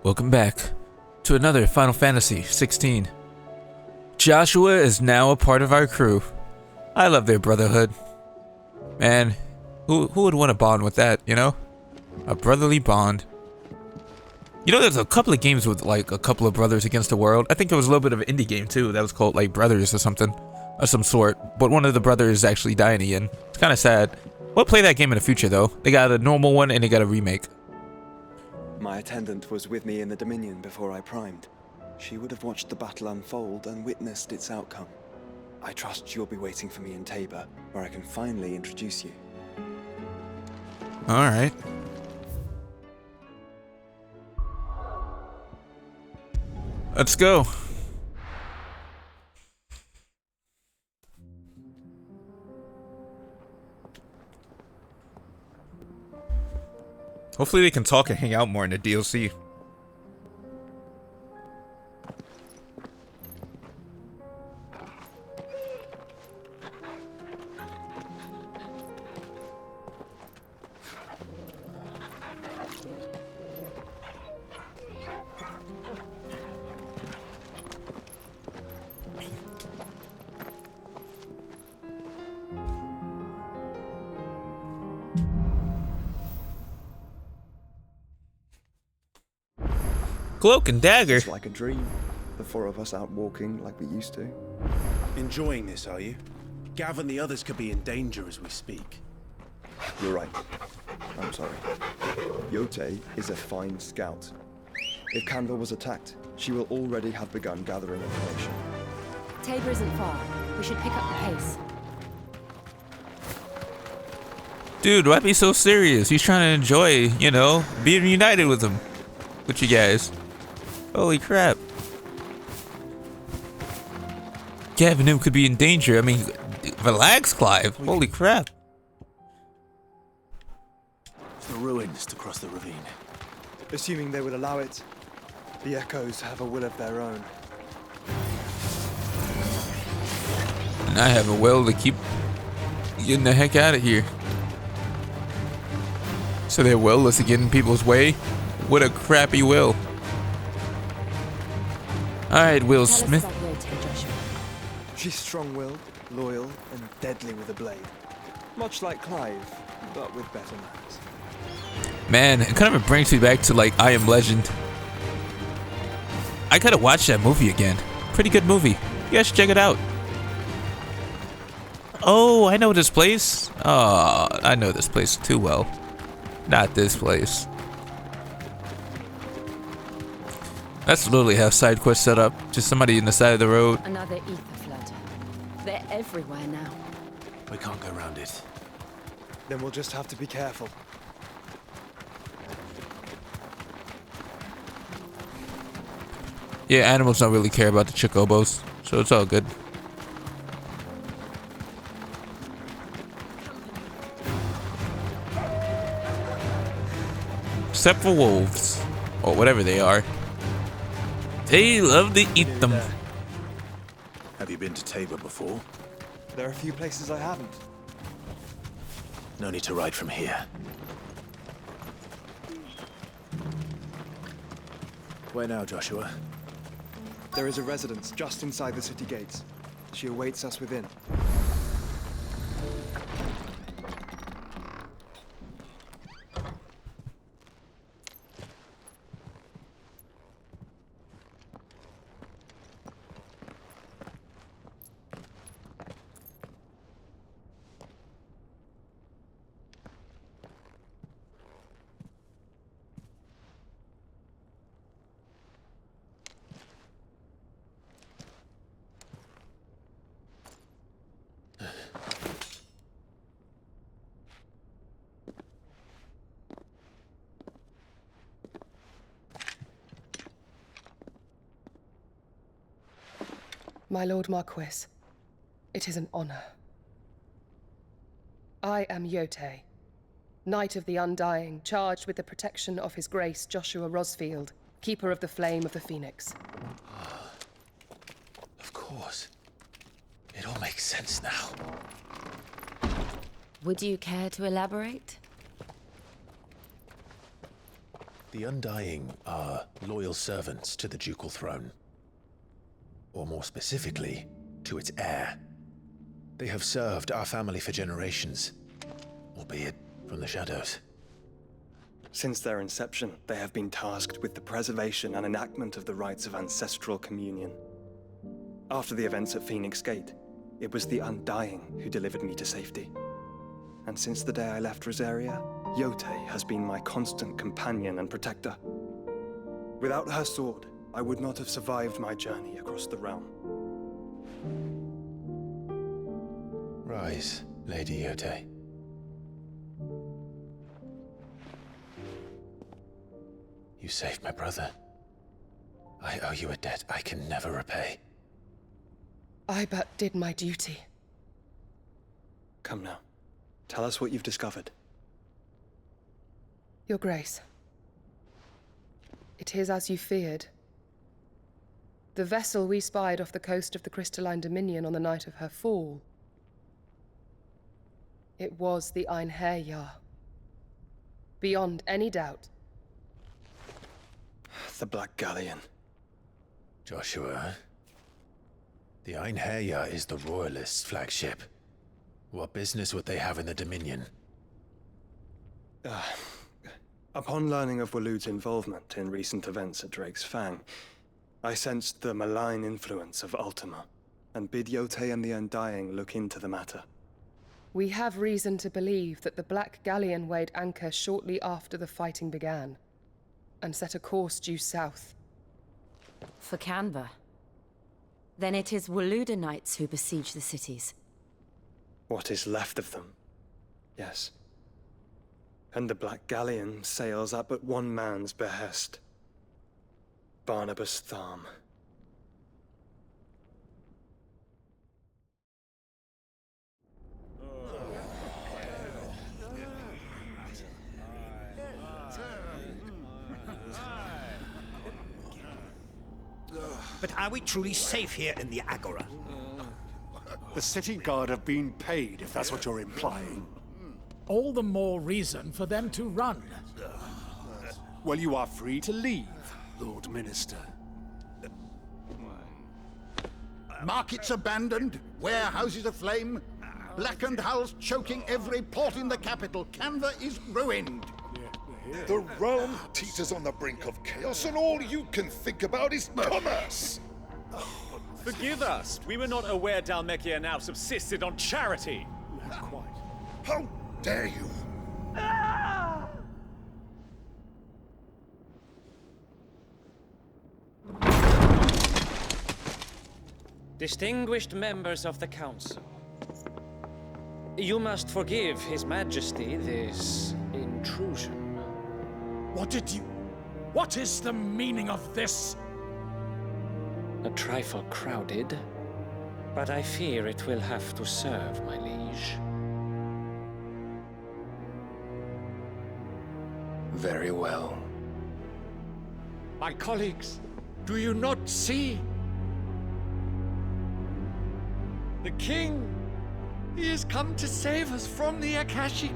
Welcome back to another Final Fantasy XVI. Joshua is now a part of our crew. I love their brotherhood. Man, who would want to bond with that, you know? A brotherly bond. You know, there's a couple of games with like a couple of brothers against the world. I think there was a little bit of an indie game too that was called like Brothers or something of some sort. But one of the brothers actually died in the end. It's kind of sad. We'll play that game in the future though. They got a normal one and they got a remake. My attendant was with me in the Dominion before I primed. She would have watched the battle unfold and witnessed its outcome. I trust you'll be waiting for me in Tabor, where I can finally introduce you. Alright. Let's go. Hopefully they can talk and hang out more in the DLC. Cloak and dagger. It's like a dream. The four of us out walking like we used to. Enjoying this, are you? Gav and the others could be in danger as we speak. You're right. I'm sorry. Yote is a fine scout. If Canva was attacked, she will already have begun gathering information. Tabor isn't far. We should pick up the pace. Dude, why be so serious? He's trying to enjoy, you know, being united with him. With you guys. Holy crap. Gav and him could be in danger. I mean, relax, Clive. Holy crap. The ruins to cross the ravine. Assuming they would allow it, the Echoes have a will of their own. And I have a will to keep getting the heck out of here. So their will is to get in people's way? What a crappy will. Alright, Will Smith. She's strong-willed, loyal, and deadly with a blade. Much like Clive, but with better manners. Man, it kind of brings me back to like I Am Legend. I gotta watch that movie again. Pretty good movie. You guys should check it out. Oh, I know this place. Oh, I know this place too well. Not this place. That's literally how side quests set up. Just somebody in the side of the road. Another ether flood. They're everywhere now. We can't go around it. Then we'll just have to be careful. Yeah, animals don't really care about the chocobos, so it's all good. Except for wolves, or whatever they are. They love to eat them. Have you been to Tabor before? There are a few places I haven't. No need to ride from here. Where now, Joshua? There is a residence just inside the city gates. She awaits us within. My Lord Marquis, it is an honor. I am Yote, Knight of the Undying, charged with the protection of His Grace Joshua Rosfield, Keeper of the Flame of the Phoenix. Of course. It all makes sense now. Would you care to elaborate? The Undying are loyal servants to the ducal throne. Or more specifically, to its heir. They have served our family for generations, albeit from the shadows. Since their inception, they have been tasked with the preservation and enactment of the rites of ancestral communion. After the events at Phoenix Gate, it was the Undying who delivered me to safety. And since the day I left Rosaria, Yotei has been my constant companion and protector. Without her sword, I would not have survived my journey across the realm. Rise, Lady Yotei. You saved my brother. I owe you a debt I can never repay. I but did my duty. Come now. Tell us what you've discovered. Your Grace. It is as you feared. The vessel we spied off the coast of the Crystalline Dominion on the night of her fall. It was the Einherjar. Beyond any doubt. The Black Galleon. Joshua, the Einherjar is the Royalists' flagship. What business would they have in the Dominion? Upon learning of Waloed's involvement in recent events at Drake's Fang, I sensed the malign influence of Ultima, and bid Yotei and the Undying look into the matter. We have reason to believe that the Black Galleon weighed anchor shortly after the fighting began, and set a course due south. For Canva. Then it is Waloed Knights who besiege the cities. What is left of them, yes. And the Black Galleon sails at but one man's behest. Barnabas Tharm. But are we truly safe here in the Agora? The city guard have been paid, if that's what you're implying. All the more reason for them to run. Well, you are free to leave, Lord Minister. Markets abandoned, warehouses aflame, blackened hulls choking every port in the capital. Canva is ruined. The realm teeters on the brink of chaos, and all you can think about is commerce! Forgive us! We were not aware Dhalmekia now subsisted on charity! Not quite. How dare you! Distinguished members of the Council, you must forgive His Majesty this intrusion. What is the meaning of this? A trifle crowded, but I fear it will have to serve, my liege. Very well. My colleagues, do you not see? The King! He has come to save us from the Akashic!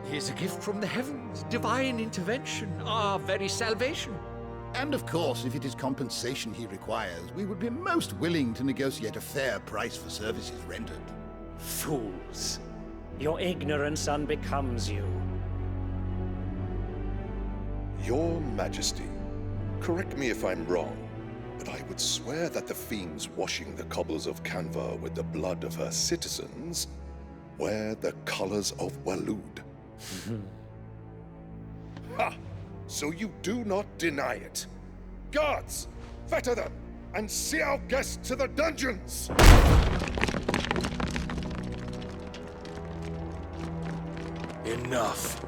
He is a gift from the heavens, divine intervention, our very salvation. And of course, if it is compensation he requires, we would be most willing to negotiate a fair price for services rendered. Fools! Your ignorance unbecomes you. Your Majesty, correct me if I'm wrong, but I would swear that the fiends washing the cobbles of Canva with the blood of her citizens wear the colors of Waloed. Ha! So you do not deny it. Guards, fetter them, and see our guests to the dungeons! Enough.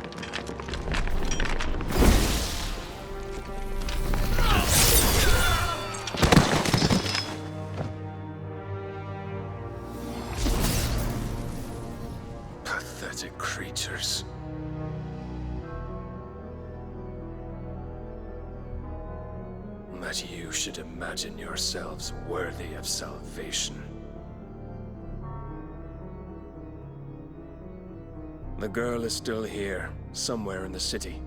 Pathetic creatures. That you shall should imagine yourselves worthy of salvation. The girl is still here, somewhere in the city,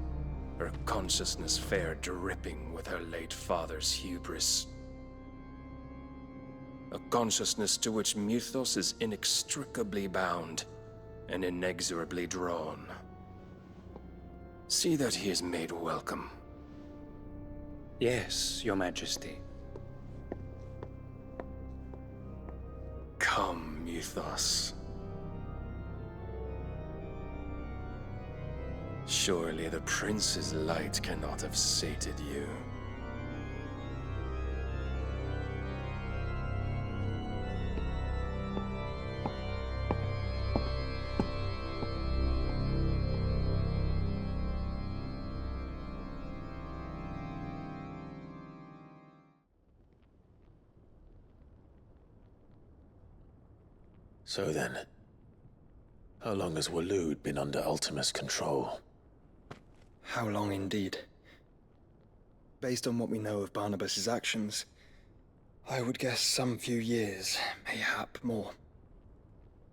her consciousness fair dripping with her late father's hubris. A consciousness to which Mythos is inextricably bound and inexorably drawn. See that he is made welcome. Yes, Your Majesty. Come, Mythos. Surely the prince's light cannot have sated you. So then, how long has Waloed been under Ultima's control? How long indeed? Based on what we know of Barnabas's actions, I would guess some few years, mayhap more.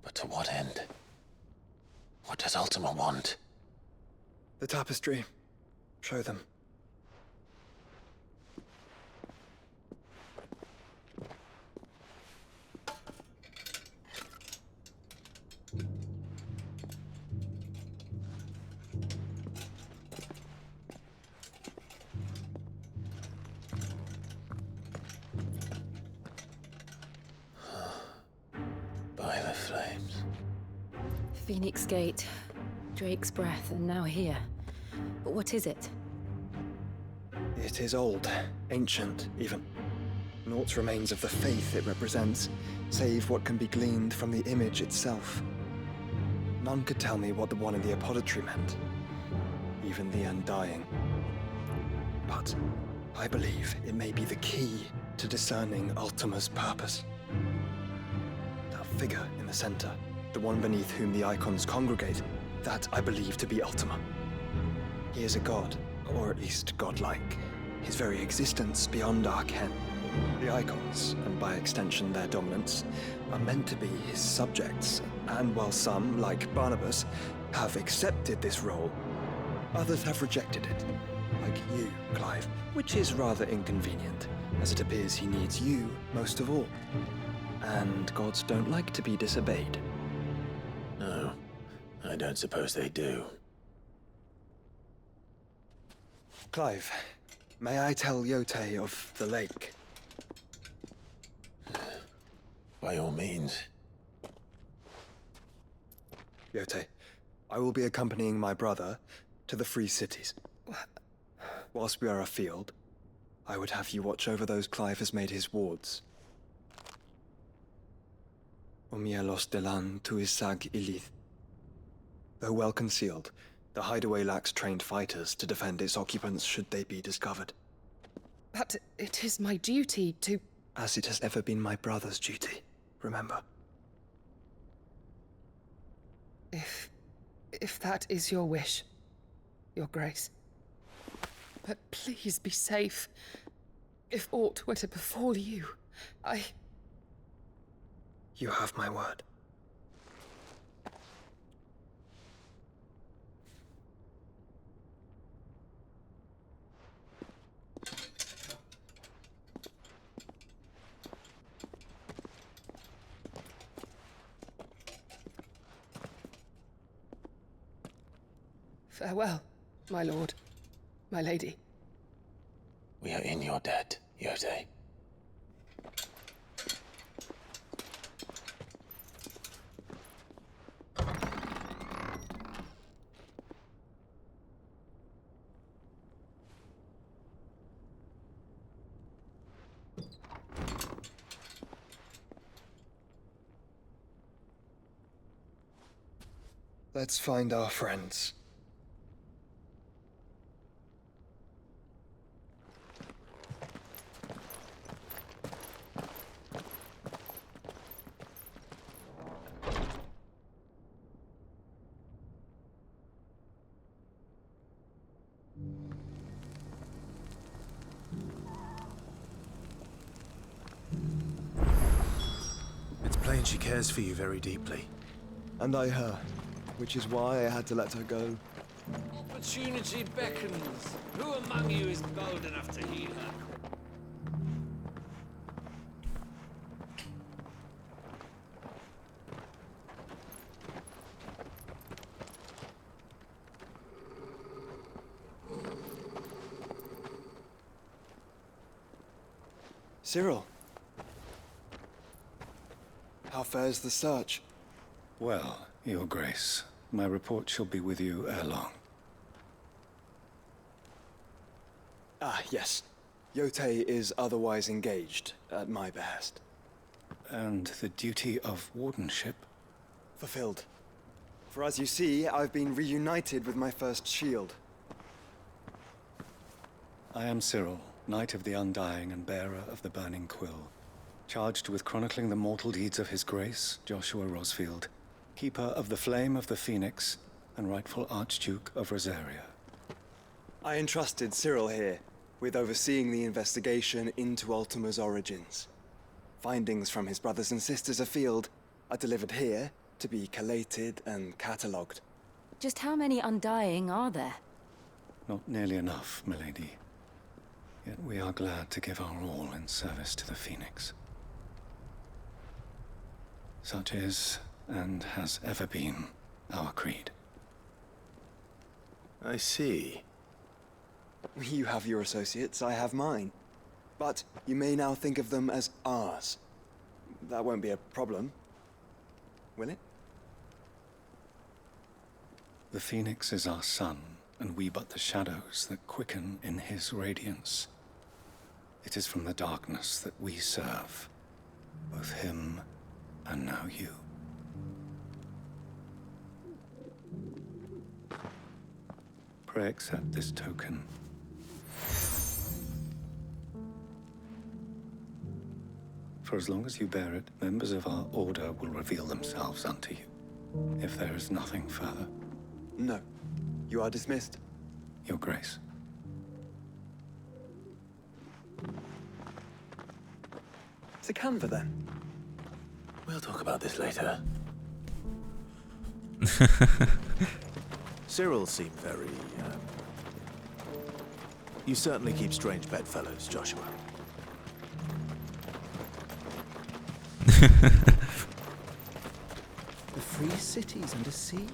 But to what end? What does Ultima want? The tapestry. Show them. By the flames. Phoenix Gate, Drake's Breath, and now here. But what is it? It is old, ancient, even. Naught remains of the faith it represents, save what can be gleaned from the image itself. None could tell me what the one in the apothecary meant, even the Undying. But I believe it may be the key to discerning Ultima's purpose. That figure in the center, the one beneath whom the Eikons congregate, that I believe to be Ultima. He is a god, or at least godlike, his very existence beyond our ken. The Eikons, and by extension their dominants, are meant to be his subjects, and while some, like Barnabas, have accepted this role, others have rejected it, like you, Clive, which is rather inconvenient, as it appears he needs you most of all. And gods don't like to be disobeyed. No, I don't suppose they do. Clive, may I tell Yote of the lake? By all means. Yote, I will be accompanying my brother to the Free Cities. Whilst we are afield, I would have you watch over those Clive has made his wards. Omielos delan tuisag ilith. Though well concealed, the hideaway lacks trained fighters to defend its occupants should they be discovered. But it is my duty to... As it has ever been my brother's duty, remember. If that is your wish, Your Grace. But please be safe. If aught were to befall you, You have my word. Farewell, my lord, my lady. We are in your debt, Yote. Let's find our friends. plain she cares for you very deeply. And I her, which is why I had to let her go. Opportunity beckons. Who among you is bold enough to heal her? Cyril. How fares the search? Well, Your Grace, my report shall be with you ere long. Ah, yes. Yotei is otherwise engaged, at my behest. And the duty of wardenship? Fulfilled. For as you see, I've been reunited with my first shield. I am Cyril, Knight of the Undying and bearer of the Burning Quill, charged with chronicling the mortal deeds of His Grace, Joshua Rosfield, Keeper of the Flame of the Phoenix, and rightful Archduke of Rosaria. I entrusted Cyril here with overseeing the investigation into Ultima's origins. Findings from his brothers and sisters afield are delivered here to be collated and catalogued. Just how many Undying are there? Not nearly enough, milady. Yet we are glad to give our all in service to the Phoenix. Such is, and has ever been, our creed. I see. You have your associates, I have mine. But you may now think of them as ours. That won't be a problem, will it? The Phoenix is our sun, and we but the shadows that quicken in his radiance. It is from the darkness that we serve, both him and now you. Pray accept this token. For as long as you bear it, members of our order will reveal themselves unto you, if there is nothing further. No. You are dismissed. Your Grace. To Canva, then. We'll talk about this later. Cyril seemed very, You certainly keep strange bedfellows, Joshua. The free cities under sea?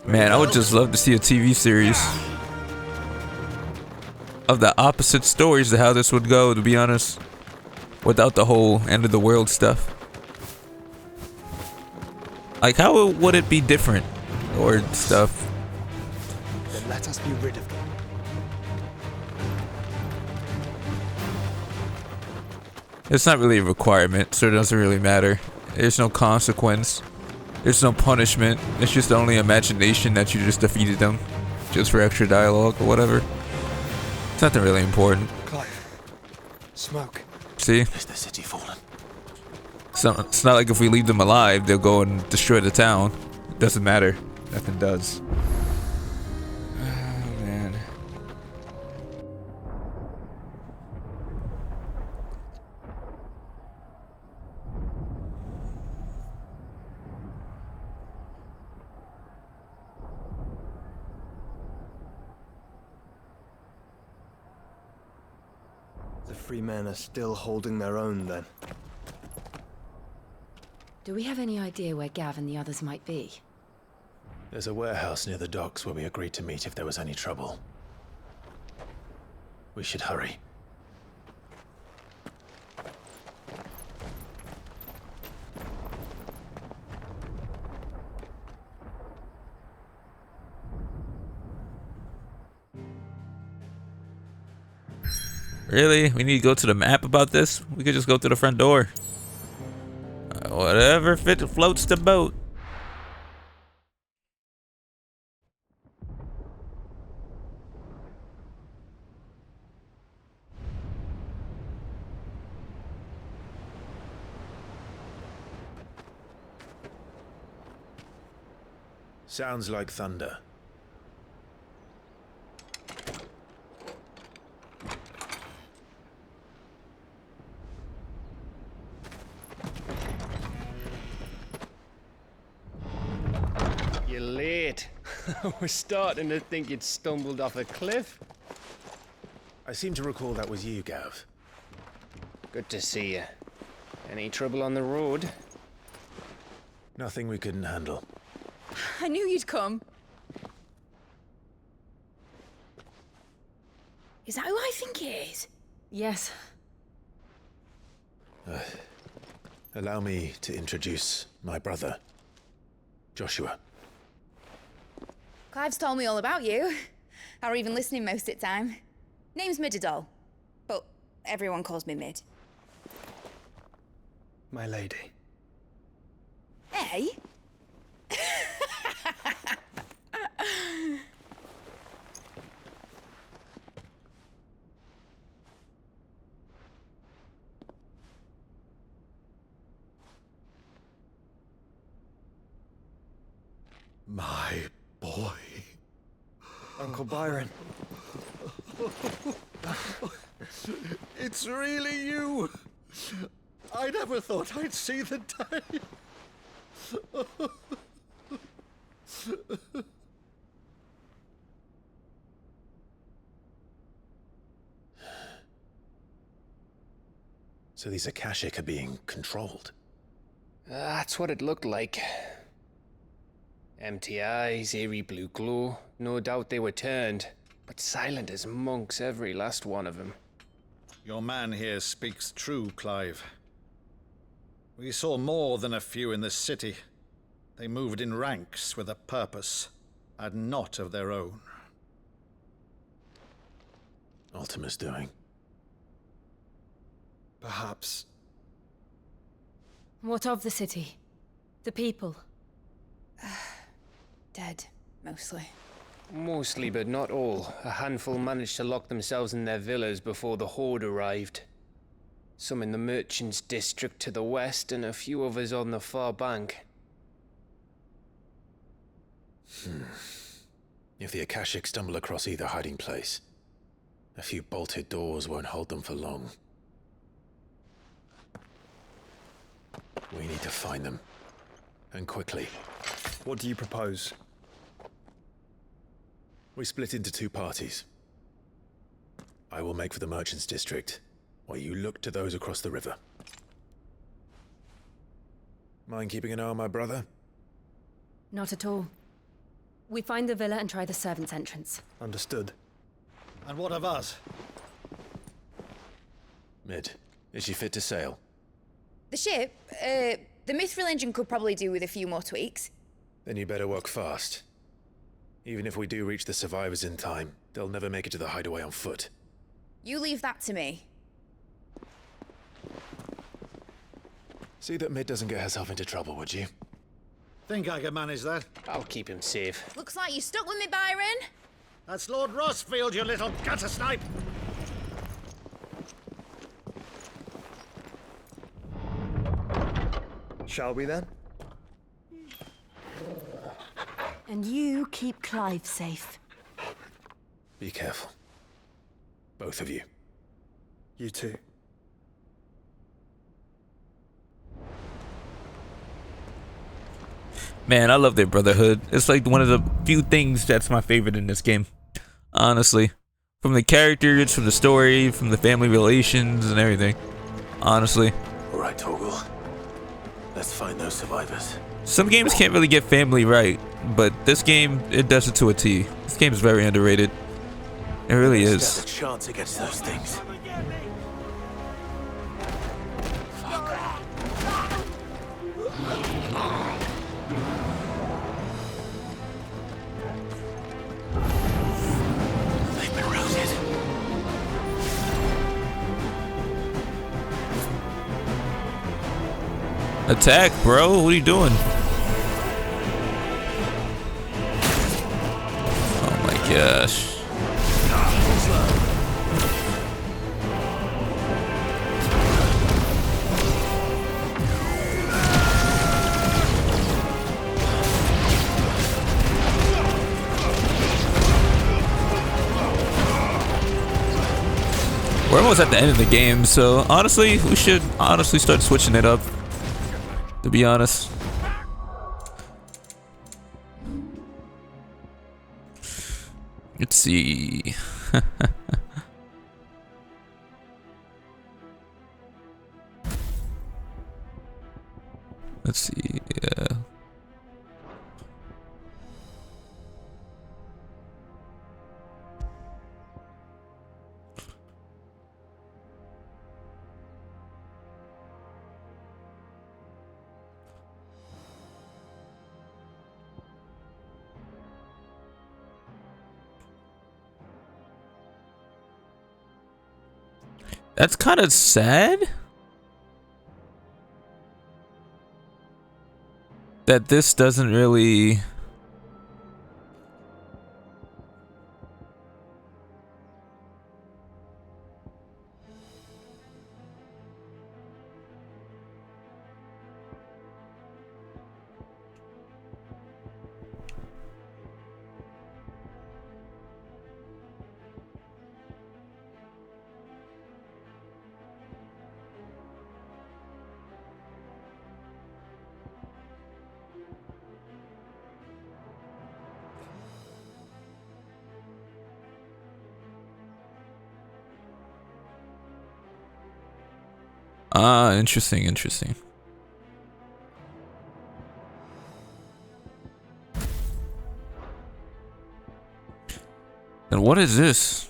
Man, I would just love to see a TV series of the opposite stories to how this would go, to be honest. Without the whole end of the world stuff. Like, how would it be different? Or stuff? Then let us be rid of them. It's not really a requirement, so it doesn't really matter. There's no consequence. There's no punishment. It's just only imagination that you just defeated them. Just for extra dialogue or whatever. It's nothing really important. Clive. Smoke. See? Is the city fallen? It's not like if we leave them alive, they'll go and destroy the town. It doesn't matter. Nothing does. Oh, man. The free men are still holding their own, then. Do we have any idea where Gav and the others might be? There's a warehouse near the docks where we agreed to meet if there was any trouble. We should hurry. Really? We need to go to the map about this? We could just go through the front door. Whatever floats the boat. Sounds like thunder. We're starting to think you'd stumbled off a cliff. I seem to recall that was you, Gav. Good to see you. Any trouble on the road? Nothing we couldn't handle. I knew you'd come. Is that who I think it is? Yes. Allow me to introduce my brother, Joshua. Clive's told me all about you. Or even listening most of the time. Name's Midadol, but everyone calls me Mid. My lady. Hey? My boy. Uncle Byron. It's really you. I never thought I'd see the day. So these Akashic are being controlled? That's what it looked like. Empty eyes, eerie blue glow. No doubt they were turned, but silent as monks, every last one of them. Your man here speaks true, Clive. We saw more than a few in this city. They moved in ranks with a purpose, and not of their own. Ultima's doing. Perhaps. What of the city? The people? Dead, mostly. Mostly, but not all. A handful managed to lock themselves in their villas before the Horde arrived. Some in the Merchants' District to the west, and a few others on the far bank. If the Akashic stumble across either hiding place, a few bolted doors won't hold them for long. We need to find them. And quickly. What do you propose? We split into two parties. I will make for the Merchants' District, while you look to those across the river. Mind keeping an eye on my brother? Not at all. We find the villa and try the servants' entrance. Understood. And what of us? Mid, is she fit to sail? The ship, the Mithril engine could probably do with a few more tweaks. Then you better work fast. Even if we do reach the survivors in time, they'll never make it to the hideaway on foot. You leave that to me. See that Mid doesn't get herself into trouble, would you? Think I can manage that? I'll keep him safe. Looks like you stuck with me, Byron. That's Lord Rosfield, you little gutter snipe! Shall we then? And you keep Clive safe. Be careful. Both of you. You too. Man, I love their brotherhood. It's like one of the few things that's my favorite in this game. Honestly. From the characters, from the story, from the family relations and everything. Honestly. Alright, Torgal. Let's find those survivors. Some games can't really get family right, but this game, it does it to a T. This game is very underrated. It really is. Stand a chance against those things. They've been routed. Attack, bro. What are you doing? Oh my gosh. We're almost at the end of the game, so honestly, we should honestly start switching it up. To be honest. Let's see. Let's see. That's kind of sad that this doesn't really interesting, interesting. And what is this?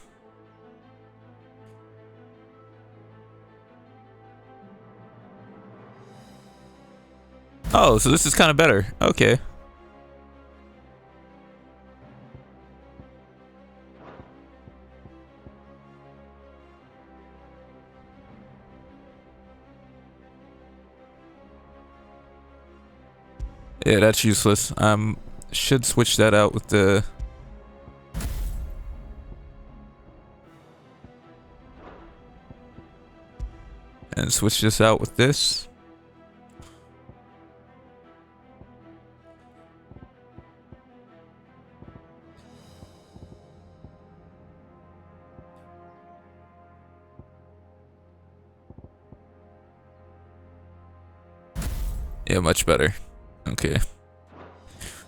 Oh, so this is kind of better. Okay. Yeah, that's useless. Should switch that out with the and switch this out with this. Yeah, much better. Okay.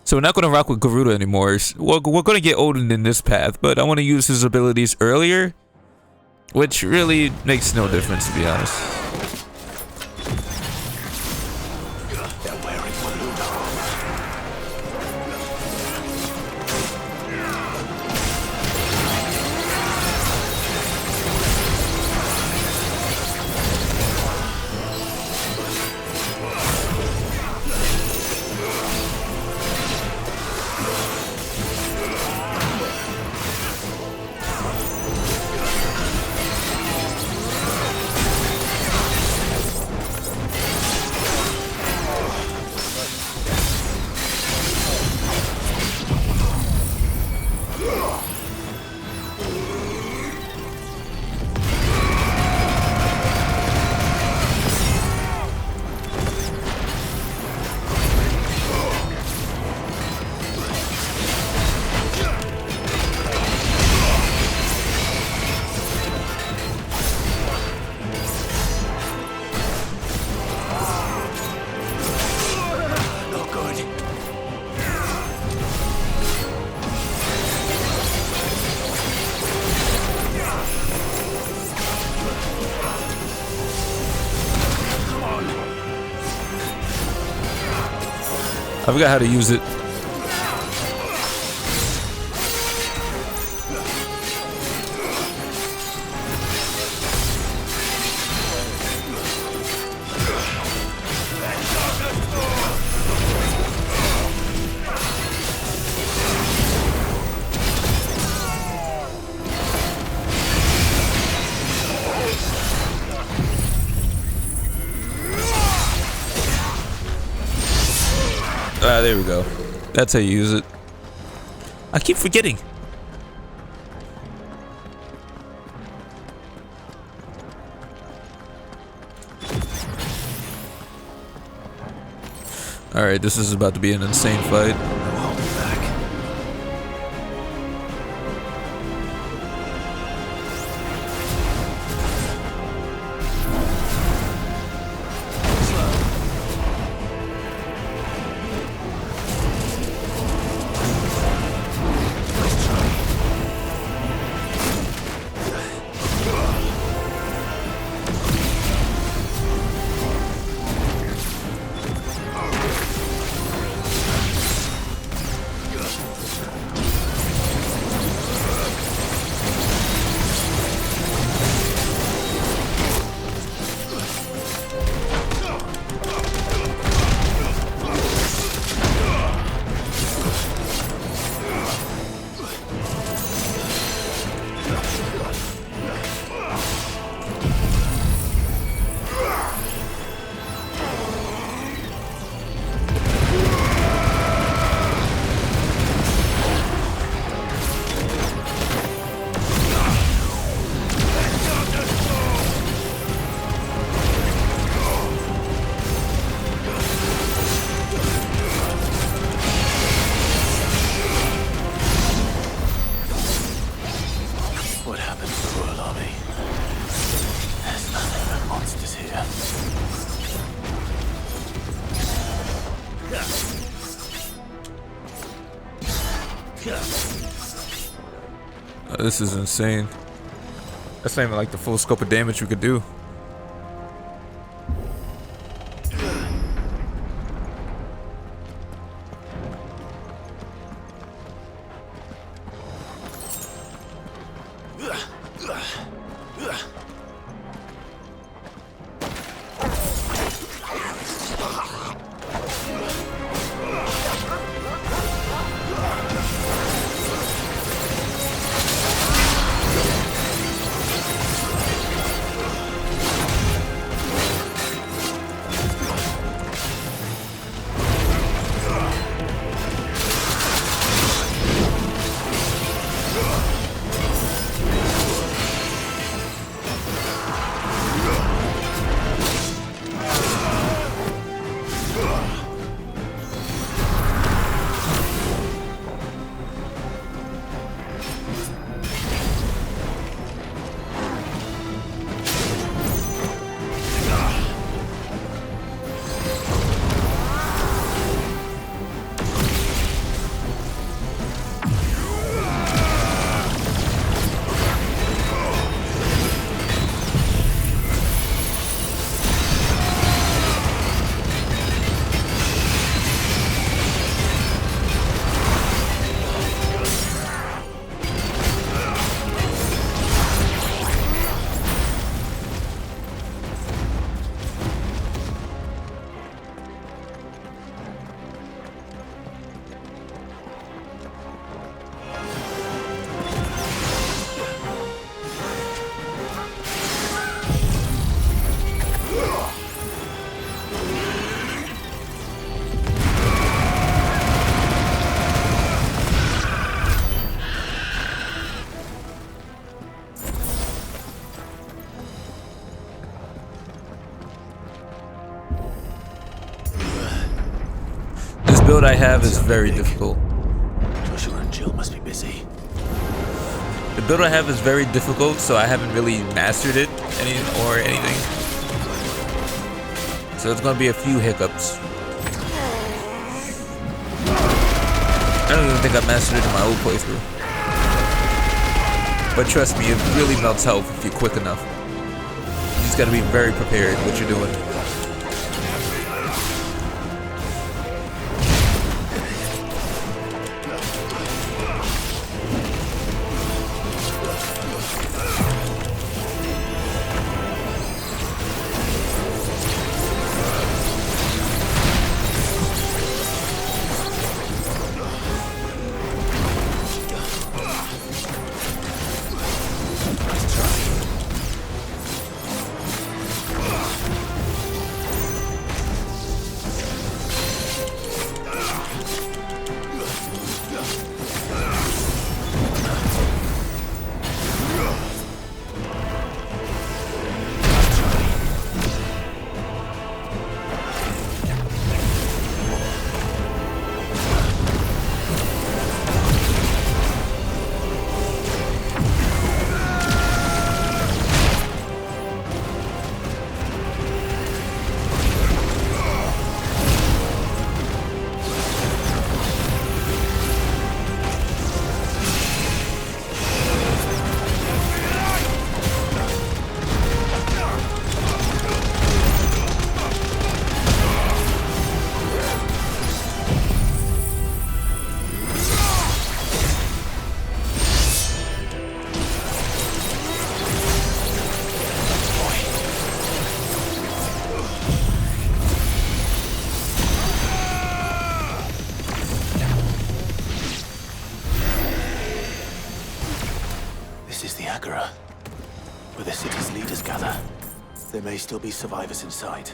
So we're not going to rock with Garuda anymore. We're going to get Odin in this path, but I want to use his abilities earlier, which really makes no difference, to be honest. I forgot how to use it. Ah, there we go. That's how you use it. I keep forgetting. Alright, this is about to be an insane fight. This is insane. That's not even like the full scope of damage we could do. Build I have is very difficult. Joshua and Jill must be busy. The build I have is very difficult, so I haven't really mastered it anything. So it's gonna be a few hiccups. I don't even think I mastered it in my old playthrough. But trust me, it really melts health if you're quick enough. You just gotta be very prepared what you're doing. Where the city's leaders gather. There may still be survivors inside.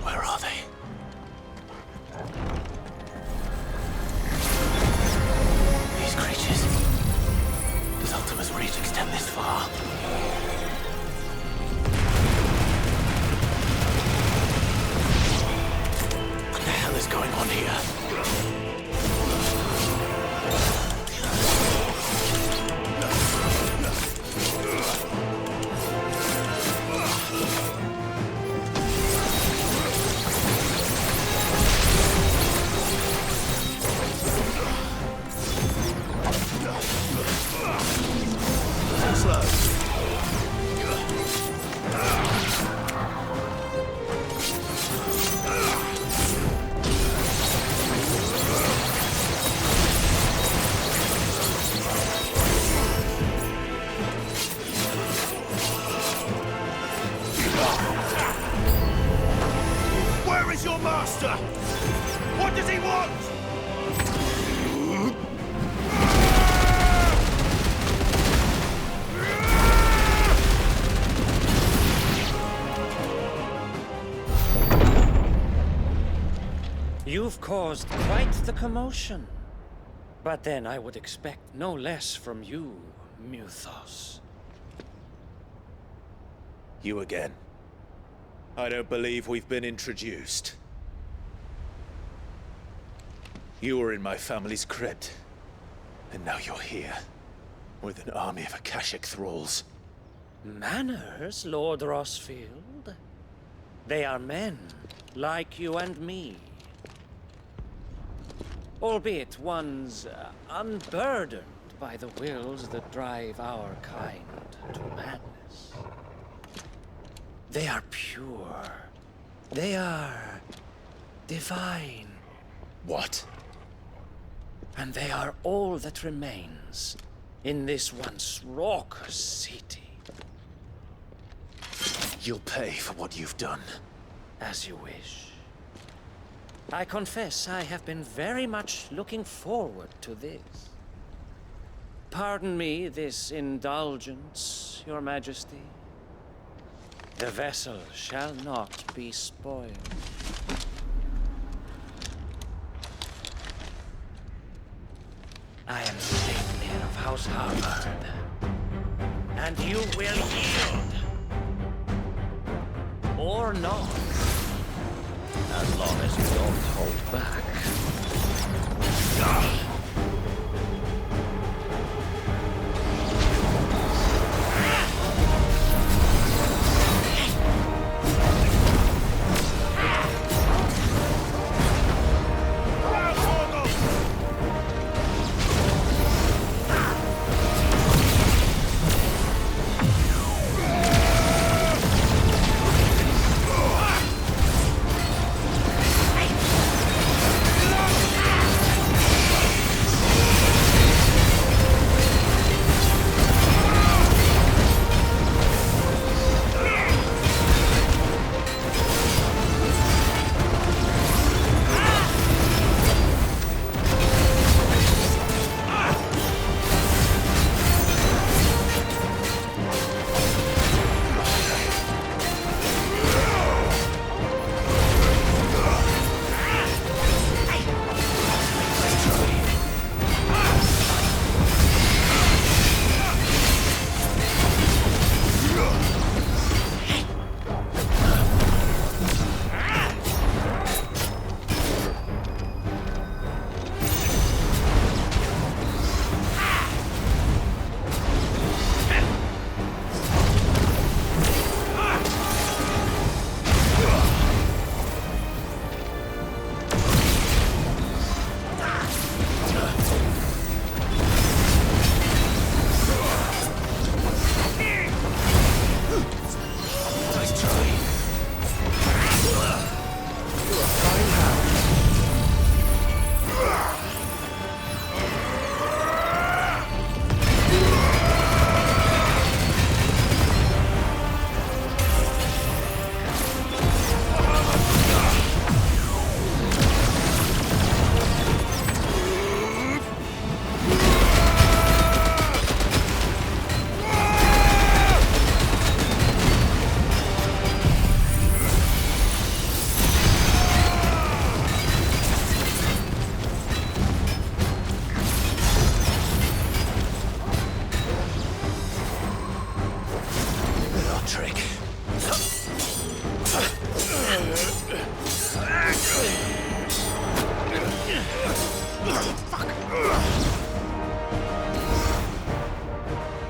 Where are they? These creatures. Does Ultima's reach extend this far? What the hell is going on here? You've caused quite the commotion. But then I would expect no less from you, Muthos. You again. I don't believe we've been introduced. You were in my family's crypt, and now you're here, with an army of Akashic thralls. Manners, Lord Rosfield? They are men, like you and me. Albeit ones unburdened by the wills that drive our kind to madness. They are pure. They are divine. What? And they are all that remains in this once raucous city. You'll pay for what you've done. As you wish. I confess I have been very much looking forward to this. Pardon me this indulgence, Your Majesty. The vessel shall not be spoiled. I am SLEIPNIR of House Harvard, and you will yield. Or not. As long as you don't hold back.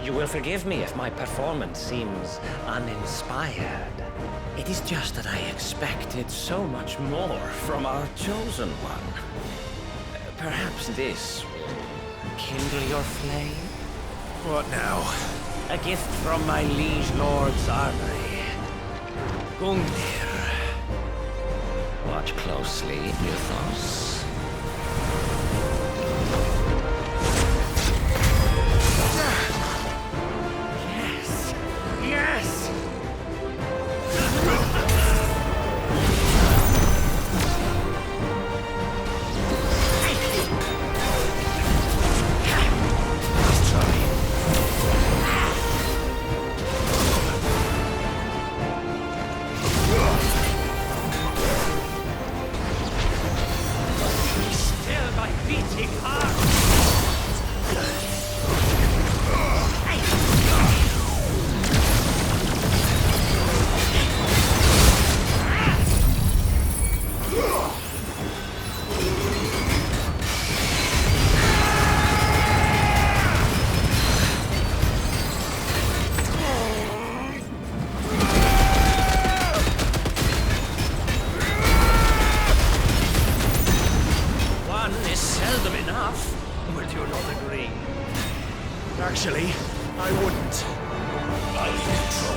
You will forgive me if my performance seems uninspired. It is just that I expected so much more from our chosen one. Perhaps this will kindle your flame? What now? A gift from my liege lord's armory. Gungnir. Watch closely, Muthos. Yes! Yes! Actually, I wouldn't. Body control.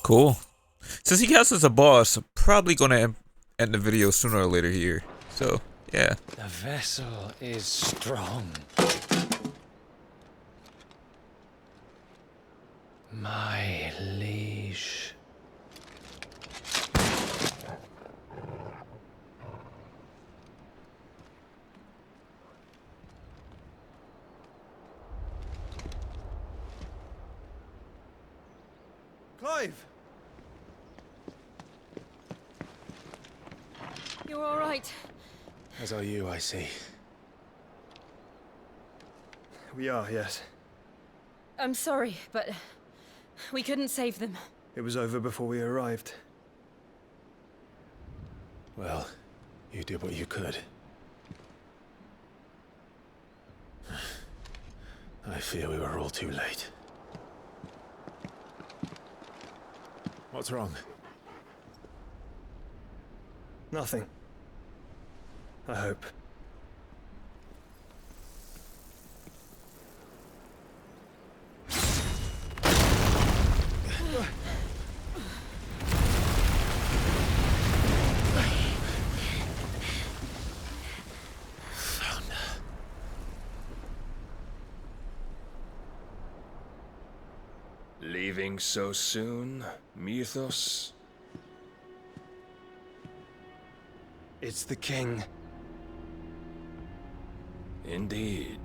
Cool. Since he counts as a boss, I'm probably gonna end the video sooner or later here. So, yeah. The vessel is strong. My liege. Clive! You're all right. As are you, I see. We are, yes. I'm sorry, but we couldn't save them. It was over before we arrived. Well, you did what you could. I fear we were all too late. What's wrong? Nothing. I hope. Leaving so soon, Mythos? It's the king. Indeed.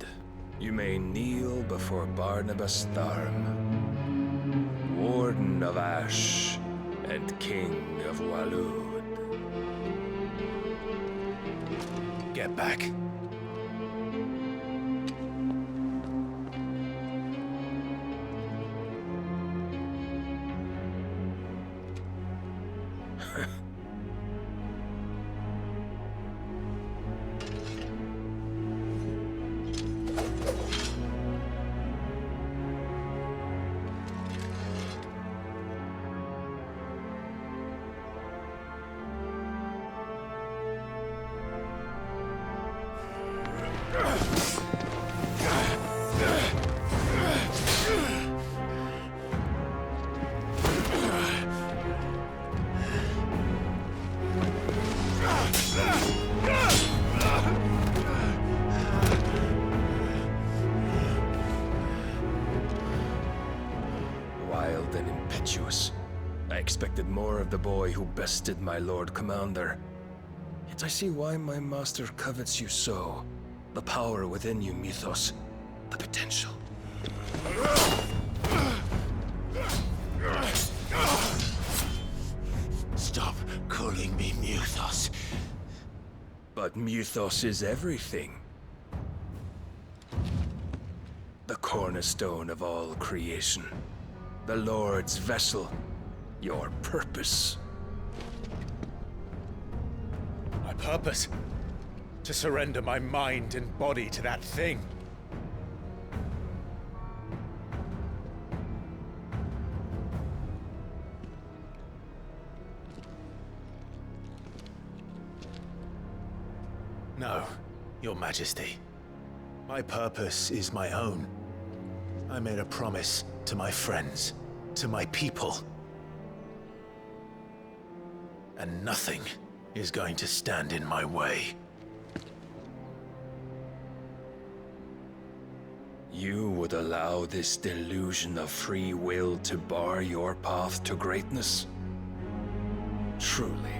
You may kneel before Barnabas Tharm, Warden of Ash and King of Waloed. Get back. Wild and impetuous. I expected more of the boy who bested my Lord Commander. Yet I see why my master covets you so. The power within you, Mythos. The potential. Stop calling me Mythos. But Mythos is everything. The cornerstone of all creation. The Lord's vessel. Your purpose. My purpose? To surrender my mind and body to that thing. No, Your Majesty. My purpose is my own. I made a promise to my friends, to my people. And nothing is going to stand in my way. You would allow this delusion of free will to bar your path to greatness? Truly,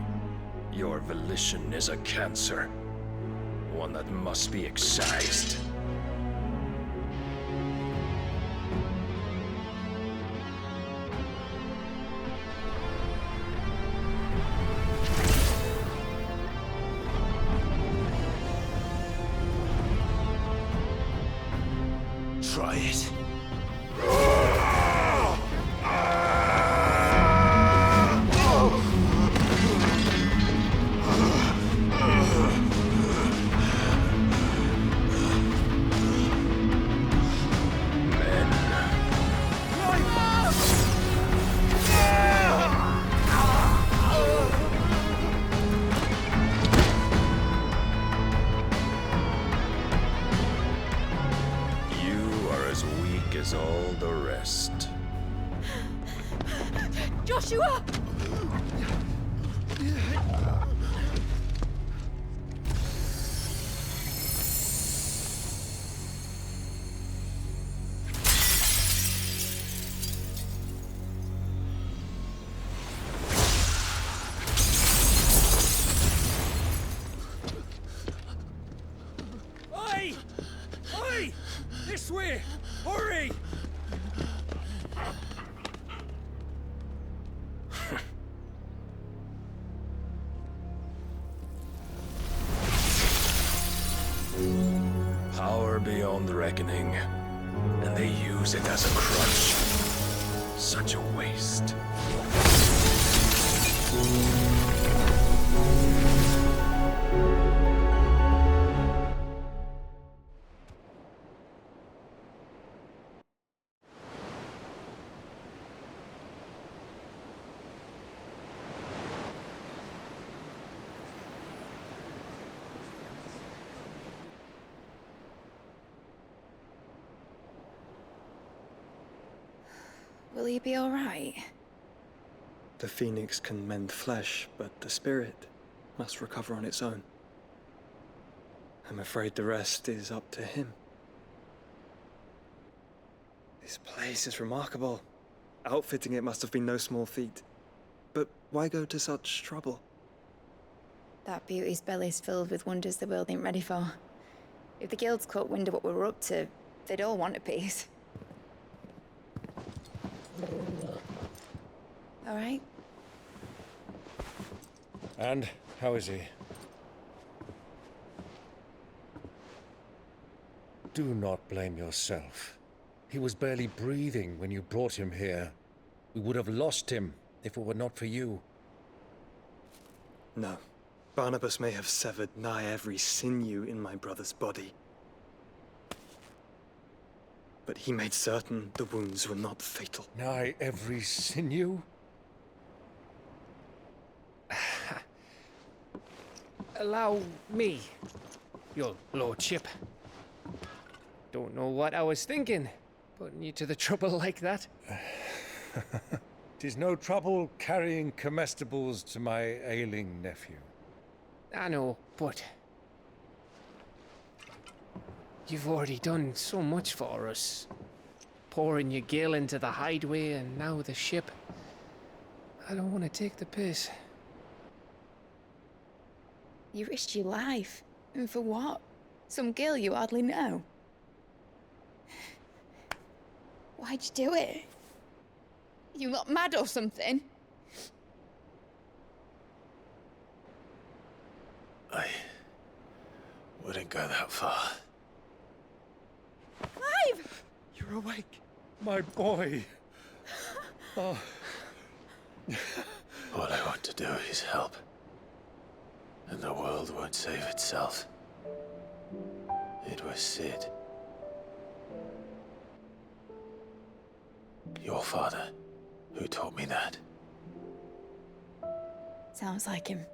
your volition is a cancer, one that must be excised. Try it. As all the rest. Joshua! Oi! Oi! This way! Hurry! Power beyond reckoning, and they use it as a crutch. Such a waste. Will he be all right? The Phoenix can mend flesh, but the spirit must recover on its own. I'm afraid the rest is up to him. This place is remarkable. Outfitting it must have been no small feat. But why go to such trouble? That beauty's belly's filled with wonders the world ain't ready for. If the guilds caught wind of what we were up to, they'd all want a piece. All right? And how is he? Do not blame yourself. He was barely breathing when you brought him here. We would have lost him if it were not for you. No. Barnabas may have severed nigh every sinew in my brother's body. But he made certain the wounds were not fatal. Nigh every sinew? Allow me, your lordship. Don't know what I was thinking, putting you to the trouble like that. 'Tis no trouble carrying comestibles to my ailing nephew. I know, but you've already done so much for us. Pouring your gil into the hideaway and now the ship. I don't want to take the piss. You risked your life. And for what? Some girl you hardly know. Why'd you do it? You not mad or something? I wouldn't go that far. Clive! You're awake. My boy. Oh. All I want to do is help. And the world won't save itself. It was Sid. Your father, who taught me that. Sounds like him.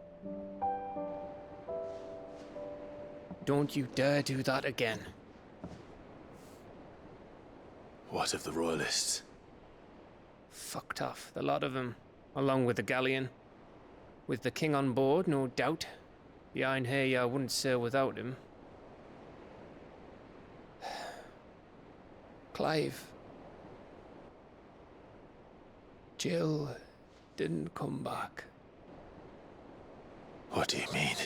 Don't you dare do that again. What of the Royalists? Fucked off, the lot of them, along with the galleon. With the king on board, no doubt. The Iron Hair wouldn't sail without him. Clive. Jill didn't come back. What do you mean?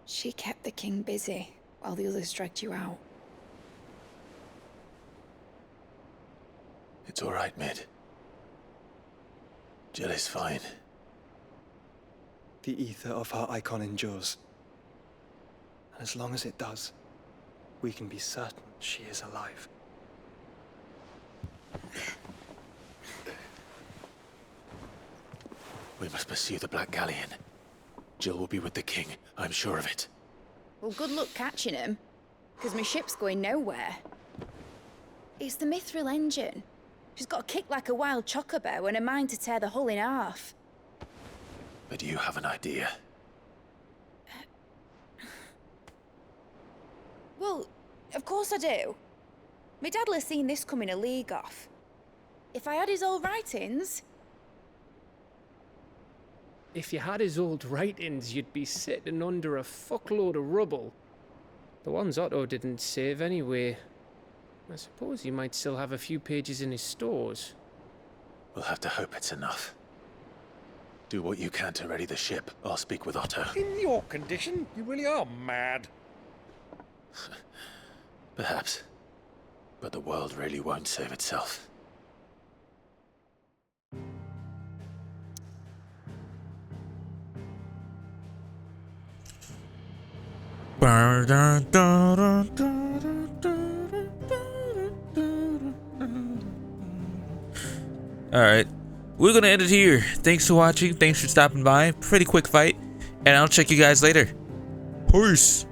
She kept the king busy while the others dragged you out. It's all right, Mid. Jill is fine. The ether of her icon endures. And as long as it does, we can be certain she is alive. We must pursue the Black Galleon. Jill will be with the king, I'm sure of it. Well, good luck catching him, because my ship's going nowhere. It's the Mithril engine. She's got a kick like a wild chocobo and a mind to tear the hull in half. But you have an idea. Well, of course I do. My dad'll have seen this coming a league off. If I had his old writings... If you had his old writings, you'd be sitting under a fuckload of rubble. The ones Otto didn't save anyway. I suppose he might still have a few pages in his stores. We'll have to hope it's enough. Do what you can to ready the ship. I'll speak with Otto. In your condition, you really are mad. Perhaps. But the world really won't save itself. Alright, we're gonna end it here. Thanks for watching, thanks for stopping by. Pretty quick fight, and I'll check you guys later. Peace!